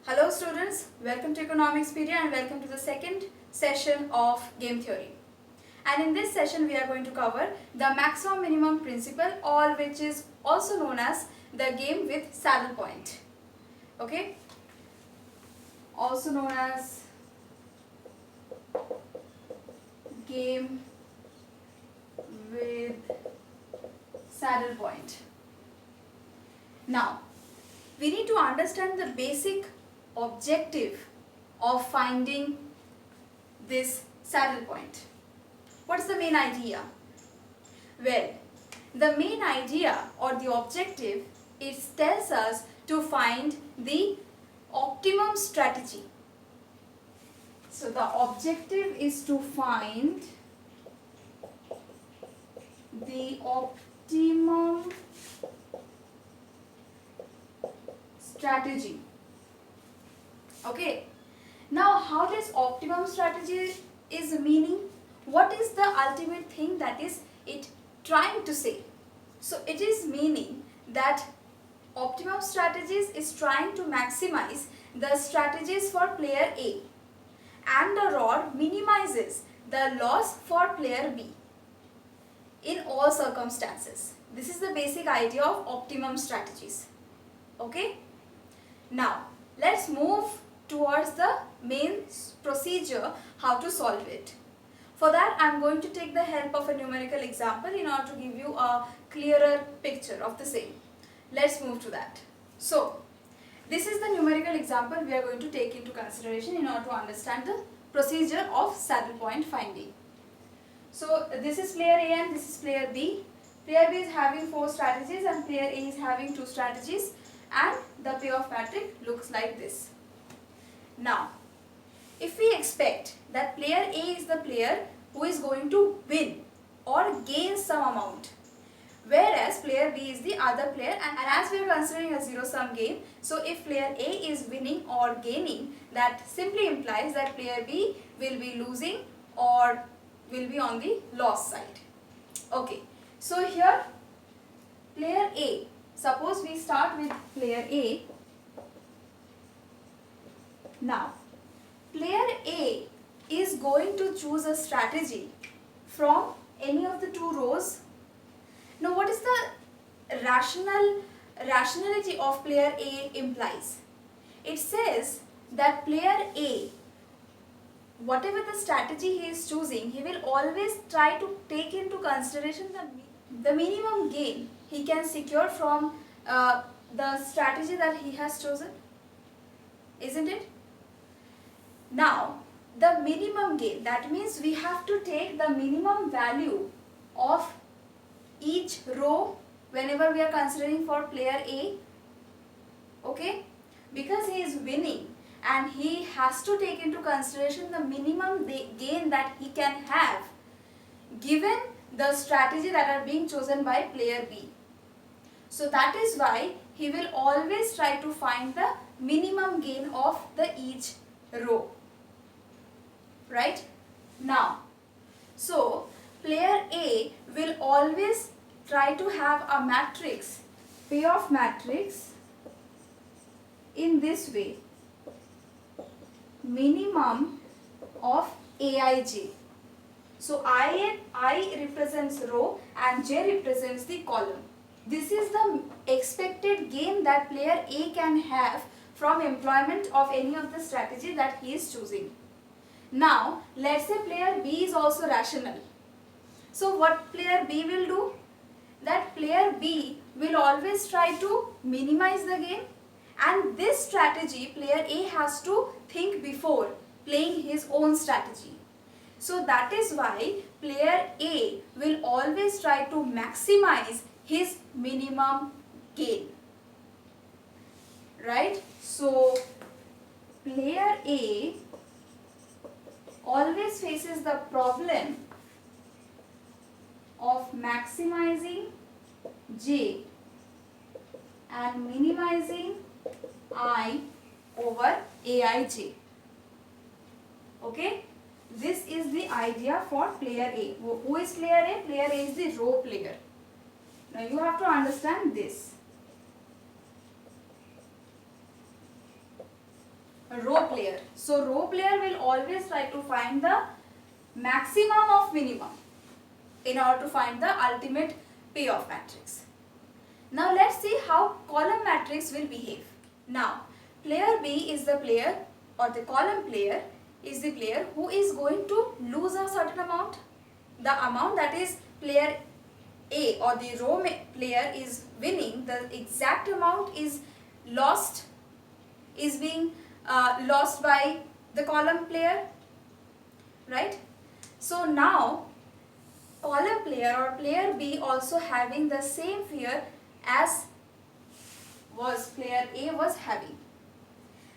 Hello students, welcome to Economicspedia and welcome to the second session of game theory. And in this session we are going to cover the maximum minimum principle, or which is also known as the game with saddle point. Okay, also known as game with saddle point. Now we need to understand the basic objective of finding this saddle point. What is the main idea? Well, the main idea or the objective, it tells us to find the optimum strategy. So the objective is to find the optimum strategy. Okay, now how this optimum strategy is meaning? What is the ultimate thing that is it trying to say? So it is meaning that optimum strategies is trying to maximize the strategies for player A, and the rod minimizes the loss for player B in all circumstances. This is the basic idea of optimum strategies. Okay, now let's move towards the main procedure, how to solve it. For that I am going to take the help of a numerical example in order to give you a clearer picture of the same. Let's move to that. So this is the numerical example we are going to take into consideration in order to understand the procedure of saddle point finding. So this is player A and this is player B. Player B is having 4 strategies and player A is having 2 strategies, and the payoff matrix looks like this. Now, if we expect that player A is the player who is going to win or gain some amount, whereas player B is the other player, and as we are considering a zero-sum game, so if player A is winning or gaining, that simply implies that player B will be losing or will be on the loss side. Okay, so here player A, suppose we start with player A. Now, player A is going to choose a strategy from any of the 2 rows. Now, what is the rationality of player A implies? It says that player A, whatever the strategy he is choosing, he will always try to take into consideration the minimum gain he can secure from the strategy that he has chosen, isn't it? Now, the minimum gain, that means we have to take the minimum value of each row whenever we are considering for player A. Okay, because he is winning and he has to take into consideration the minimum gain that he can have given the strategy that are being chosen by player B. So that is why he will always try to find the minimum gain of the each row. Right? Now, so player A will always try to have a matrix, payoff matrix, in this way: minimum of Aij. So I represents row and J represents the column. This is the expected gain that player A can have from employment of any of the strategy that he is choosing. Now, let's say player B is also rational. So what player B will do? That player B will always try to minimize the gain, and this strategy player A has to think before playing his own strategy. So that is why player A will always try to maximize his minimum gain. Right? So player A always faces the problem of maximizing J and minimizing I over Aij. Okay, this is the idea for player A. Who is player A? Player A is the row player. Now you have to understand this. row player. So row player will always try to find the maximum of minimum in order to find the ultimate payoff matrix. Now let's see how column matrix will behave. Now player B is the player, or the column player is the player who is going to lose a certain amount. The amount that is player A or the row player is winning, the exact amount is lost, is being lost by the column player, right? So now column player or player B also having the same fear as was player A was having.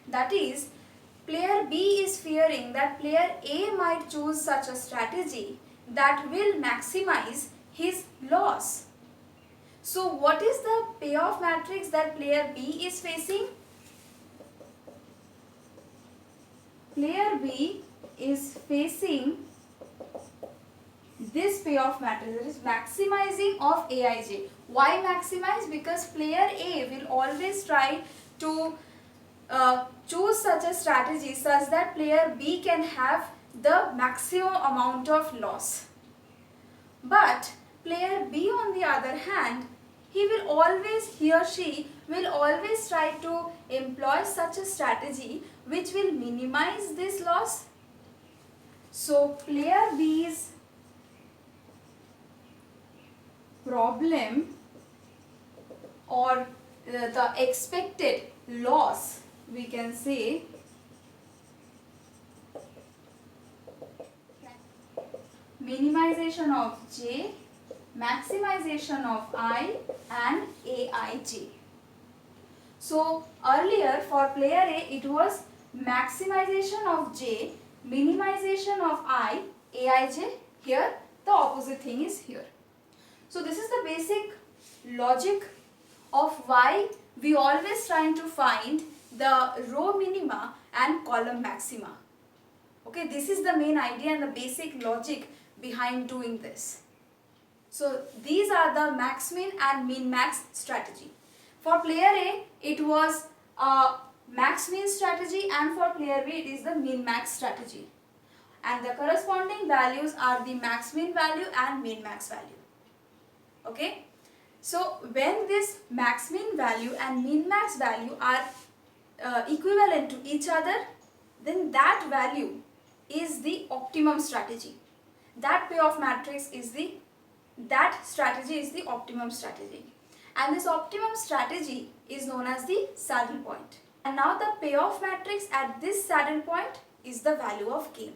That is, player B is fearing that player A might choose such a strategy that will maximize his loss. So what is the payoff matrix that player B is facing? Player B is facing this payoff matrix, that is maximizing of Aij. Why maximize? Because player A will always try to choose such a strategy such that player B can have the maximum amount of loss. But player B on the other hand, he or she will always try to employ such a strategy which will minimize this loss. So player B's problem, or the expected loss, we can say, minimization of J, maximization of I and Aij. So earlier for player A it was maximization of J, minimization of I, Aij. Here the opposite thing is here. So this is the basic logic of why we always trying to find the row minima and column maxima. Okay, this is the main idea and the basic logic behind doing this. So these are the max min and min max strategy. For player A it was a max min strategy, and for player B it is the min max strategy. And the corresponding values are the max min value and min max value. Okay, so when this max min value and min max value are equivalent to each other, then that value is the optimum strategy. That payoff matrix is that strategy is the optimum strategy, and this optimum strategy is known as the saddle point. And now the payoff matrix at this saddle point is the value of game.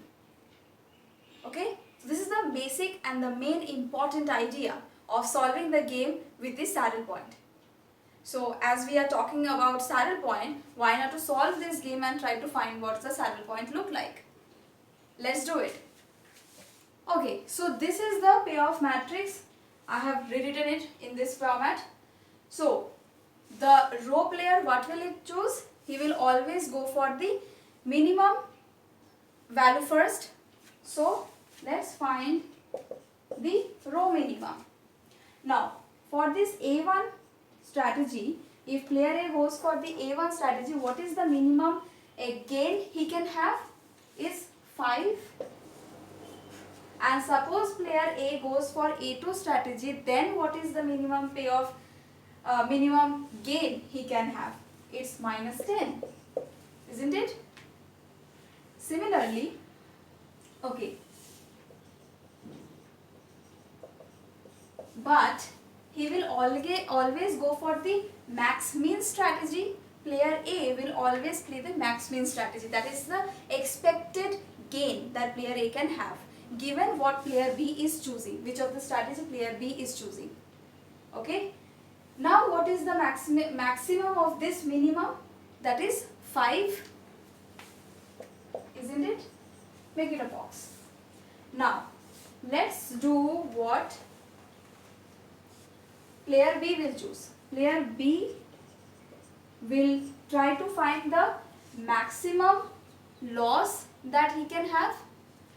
Okay, so this is the basic and the main important idea of solving the game with the saddle point. So as we are talking about saddle point, why not to solve this game and try to find what the saddle point look like? Let's do it. Okay, so this is the payoff matrix. I have rewritten it in this format. So the row player, what will it choose? He will always go for the minimum value first. So let's find the row minimum. Now for this A1 strategy, if player A goes for the A1 strategy, what is the minimum gain he can have? Is 5. And suppose player A goes for A2 strategy, then what is the minimum payoff, minimum gain he can have? It's -10, isn't it? Similarly, okay, but he will always go for the max min strategy. Player A will always play the max min strategy. That is the expected gain that player A can have, given what player B is choosing, which of the strategy player B is choosing. Okay. Now what is the maximum of this minimum? That is 5, isn't it? Make it a box. Now let's do what player B will choose. Player B will try to find the maximum loss that he can have.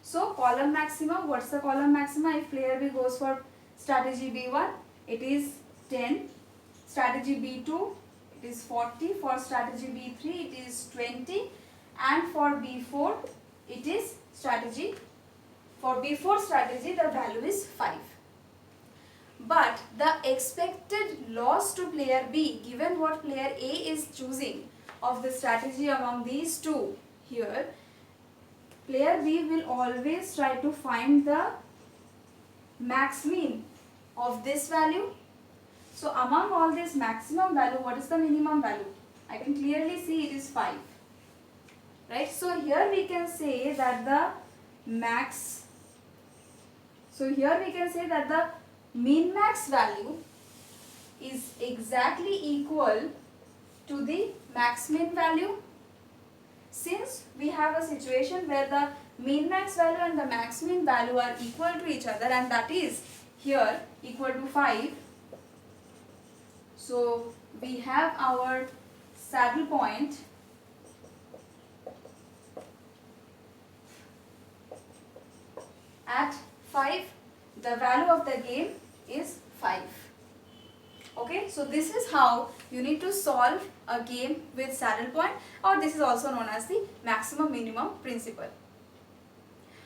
So column maximum, what's the column maximum? If player B goes for strategy B1, it is 10. Strategy B2, it is 40. For strategy B3, it is 20. and for b4 it is strategy. For b4 strategy the value is 5. But the expected loss to player B, given what player A is choosing of the strategy among these two here, player B will always try to find the max mean of this value. So among all this maximum value, what is the minimum value? I can clearly see it is 5. Right? So here we can say that the max, so here we can say that the min max value is exactly equal to the max min value. Since we have a situation where the min max value and the max min value are equal to each other, and that is here equal to 5. So we have our saddle point at 5. The value of the game is 5. Okay, so this is how you need to solve a game with saddle point, or this is also known as the maximum minimum principle.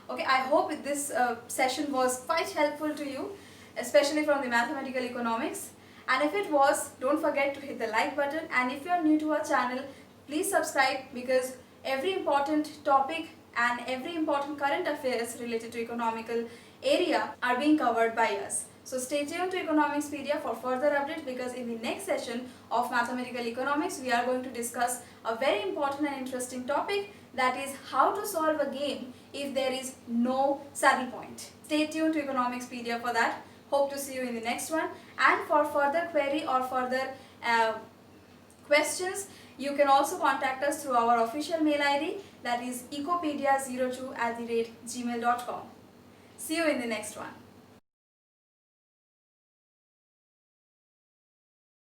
Okay, I hope this session was quite helpful to you, especially from the mathematical economics. And if it was, don't forget to hit the like button, and if you are new to our channel, please subscribe, because every important topic and every important current affairs related to economical area are being covered by us. So stay tuned to Economicspedia for further updates, because in the next session of mathematical economics we are going to discuss a very important and interesting topic, that is how to solve a game if there is no saddle point. Stay tuned to Economicspedia for that. Hope to see you in the next one. And for further query or further questions, you can also contact us through our official mail ID, that is ecopedia02@gmail.com. See you in the next one.